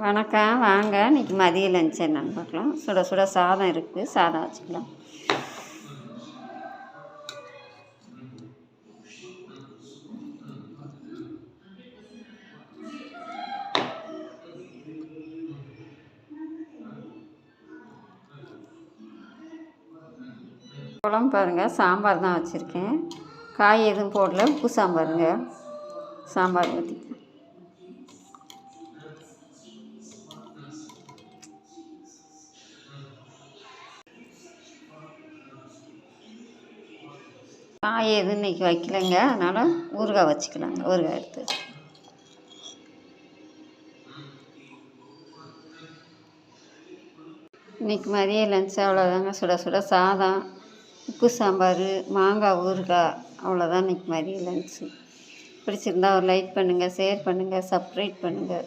வணக்கம், வாங்க. இன்றைக்கி மதிய லஞ்ச் என்னென்னு பார்க்கலாம். சுட சுட சாதம் இருக்குது, சாதம் வச்சுக்கலாம். குழம்பு பாருங்கள், சாம்பார் தான் வச்சுருக்கேன். காய் எதுவும் போடல, உப்பு சாம்பாருங்க. சாம்பார் ஊற்றிக்கலாம். காய் எதுவும் இன்றைக்கி வைக்கலைங்க, அதனால் ஊறுகாய் வச்சுக்கலாங்க. ஊறுகாய் எடுத்து இன்றைக்கி மதிய லஞ்ச் அவ்வளோதாங்க. சுட சுட சாதம், உப்பு சாம்பார், மாங்காய் ஊறுகாய், அவ்வளோதான் இன்றைக்கி மதிய லன்ச்சு. பிடிச்சிருந்தா ஒரு லைக் பண்ணுங்கள், ஷேர் பண்ணுங்கள், சப்ஸ்கிரைப் பண்ணுங்கள்.